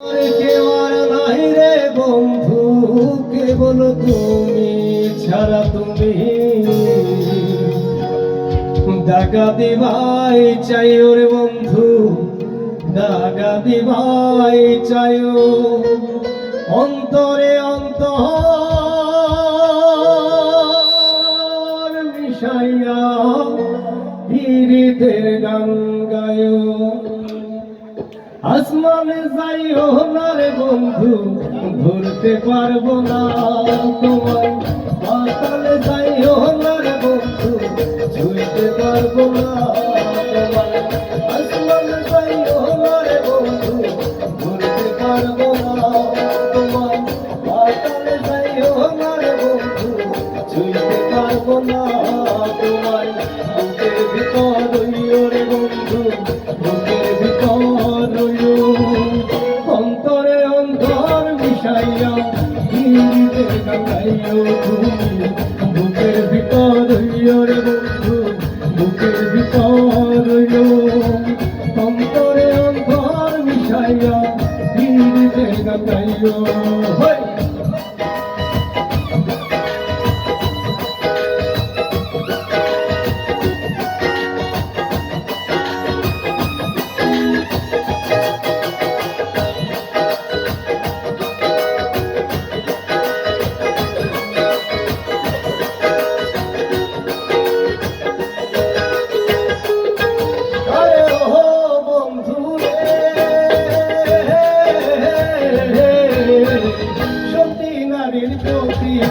কেউ আর নাই রে বন্ধু, কেবল তুমি ছাড়া। তুমি দাগা দিবাই চাইও রে বন্ধু, দাগা দিবাই চাইও। অন্তরে অন্তর মিশাইয়া পীড়িতের গান গায়ো। আসমানে যাইও না রে বন্ধু, ধরতে পারবো না তোমায়। পাতালে যাইও না রে বন্ধু, ছুঁইতে পারবো না তোমায়। আসমানে যাইও না রে বন্ধু, ধরতে পারবো না তোমায়। পাতালে যাইও না রে বন্ধু, ছুঁইতে পারবো না তোমায়। বুকের ভিতর রইও রে বন্ধু, বুকের ভিতর অন্তরে অন্তর মিশাইয়া পীড়িতের গান গাইও তুমি। বুকের ভিতর রইও রে বন্ধু, বুকের ভিতর রইও। অন্তরে অন্তর মিশাইয়া পীড়িতের গান গাইও।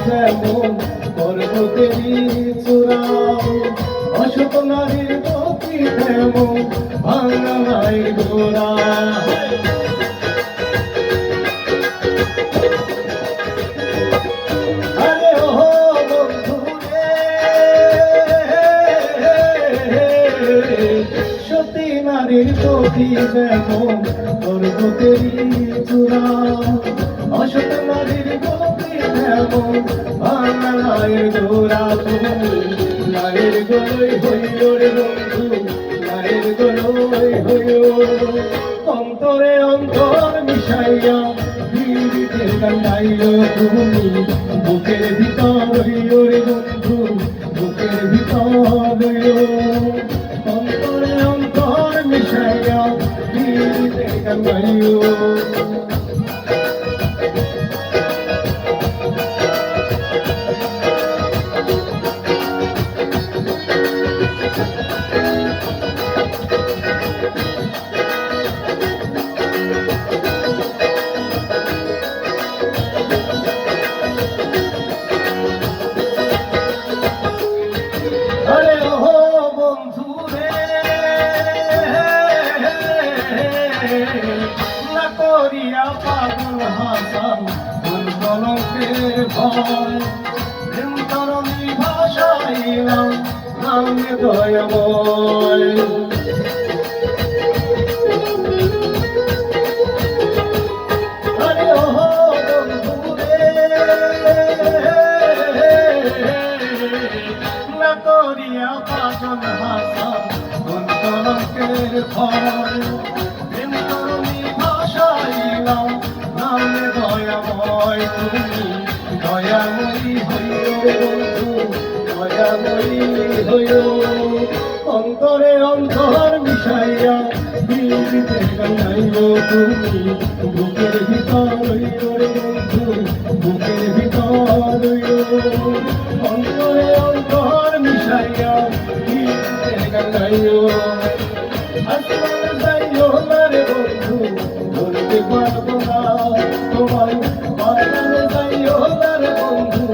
যেমন পর্বতেরই চূড়া, অসত নারীর গতি তেমন ভাঙা নাই গোড়া। আরে ও বন্ধু রে, সতী নারীর গতি যেমন পর্বতেরই চূড়া, অসত নারীর গতি তেমন ভাঙা নাই গোড়া। তুমি নারীর গলই হইও রে বন্ধু, নারীর গলই হইও। অন্তরে অন্তর মিশাইয়া পীড়িতের গান গাইও তুমি। বুকের ভিতর হইও রে বন্ধু, বুকের ভিতর হইও। অন্তরে অন্তর মিশাইয়া পীড়িতের গান গাইও। আরে ও বন্ধু রে, না করিয়া পাগল হাসান কোন কলঙ্কের ভয়। প্রেম তরণী ভাষাইলাম নামে দয়াময়। আরে ও বন্ধু রে, না করিয়া পাগল হাসান কোন কলঙ্কের ভয়। প্রেম তরণী ভাষাইলাম নামে দয়াময়। তুমি দয়াময়ী হইও বন্ধু, দয়াময়ী হইও। অন্তরে অন্তর মিশাইয়া পীড়িতের গান গাইও তুমি। বুকের ভিতর রইও রে বন্ধু, বুকের ভিতর রইও। অন্তরে অন্তর মিশাইয়া পীড়িতের গান গাইও। আসমানে যাইও না রে বন্ধু, ধরতে পারবো না তোমায়। পাতালে যাইও না রে বন্ধু,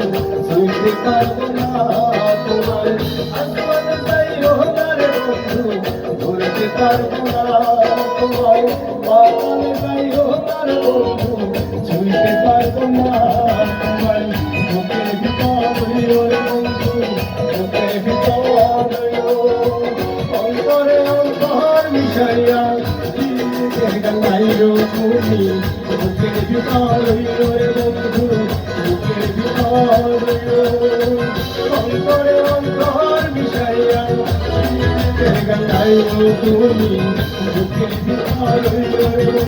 ছুঁইতে পারবো না তোমায়। আসমানে যাইও না রে বন্ধু, ধরতে পারবো না তোমায়। পাতালে যাইও না রে বন্ধু, ছুঁইতে পারবো না তোমায়। বুকের ভিতর রইও রে বন্ধু, বুকের ভিতর রইও। অন্তরে অন্তর মিশাইয়া পীড়িতের গান গাইও তুমি। বুকের ভিতর রইও রে বন্ধু, বুকের ভিতর রইও। অন্তরে অন্তর মিশাইয়া পীড়িতের গান গাইও তুমি। বুকের ভিতর রইও রে।